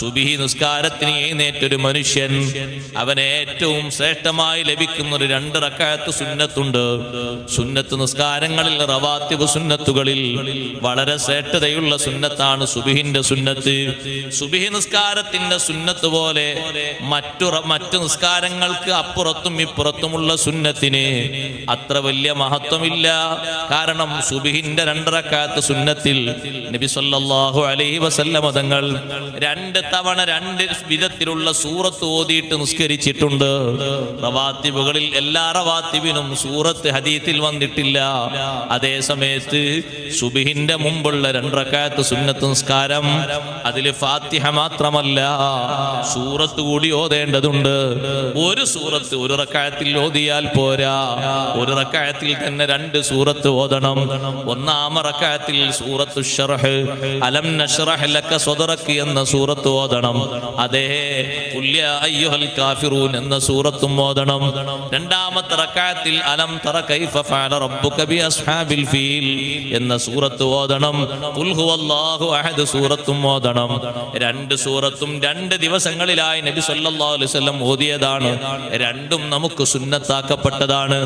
സുബ്ഹി നിസ്കാരത്തിന് എഴുന്നേറ്റൊരു മനുഷ്യൻ അവന് ഏറ്റവും ശ്രേഷ്ഠമായി ലഭിക്കുന്ന ഒരു 2 റക്അത്ത് സുന്നത്തുണ്ട്. സുന്നത്ത് നിസ്കാരങ്ങളിൽ റവാത്തിബ് സുന്നത്തുകളിൽ വളരെ ശ്രേഷ്ഠതയുള്ള സുന്നത്താണ് സുബ്ഹിന്റെ സുന്നത്ത്. സുബ്ഹി നിസ്കാരത്തിന്റെ സുന്നത്ത് പോലെ മറ്റു നിസ്കാരങ്ങൾക്ക് അപ്പുറത്തും ഇപ്പുറത്തുമുള്ള സുന്നത്തിന് അത്ര വലിയ മഹത്വമില്ല. കാരണം സുബ്ഹിന്റെ 2 റക്അത്ത് സുന്നത്തിൽ നബി സല്ലല്ലാഹു അലൈഹി വസല്ലം തങ്ങൾ 2 തവണ 2 വിധത്തിലുള്ള സൂറത്ത് ഓതിയിട്ട് നിസ്കരിച്ചിട്ടുണ്ട്. റവാത്തിബുകളിൽ എല്ലാ റവാത്തിബിനും സൂറത്ത് ഹദീസിൽ വന്നിട്ടില്ല. അതേ സമയത്ത് സുബ്ഹിന്റെ മുമ്പുള്ള 2 റക്അത്ത് സുന്നത്ത് നിസ്കാരം അതിൽ ഫാത്തിഹ മാത്രമല്ല സൂറത്ത് കൂടി ഓതേണ്ടതുണ്ട്. ഒരു സൂറത്ത് ഒരു റക്അത്തിൽ ഓതിയാൽ പോരാ, ഒരു റക്അത്തിൽ തന്നെ 2 സൂറത്ത് ഓതണം. ഒന്നാമത്തെ റക്അത്തിൽ സൂറത്തു ശർഹ് അലം നശ്റഹ് ലക സദ്റക് എന്ന സൂറത്ത് ഓതണം. അതേ ഖുൽ യാ അയ്യുഹൽ കാഫിറൂൻ എന്ന സൂറത്തും ഓതണം. രണ്ടാമത്തെ റക്അത്തിൽ അലം തറ കൈഫ ഫഅല റബ്ബുക ബി അസ്ഹാബിൽ ഫീൽ എന്ന സൂറത്ത് ഓതണം. ഖുൽ ഹുവല്ലാഹു അഹദ് സൂറത്തും ഓതണം. 2 സൂറത്തും 2 ദിവസങ്ങളിലായി നബി സല്ലല്ലാഹു അലൈഹി വസല്ലം ഓതിയതാണ്. രണ്ടും നമുക്ക് സുന്നത്താക്കപ്പെട്ടതാണ്.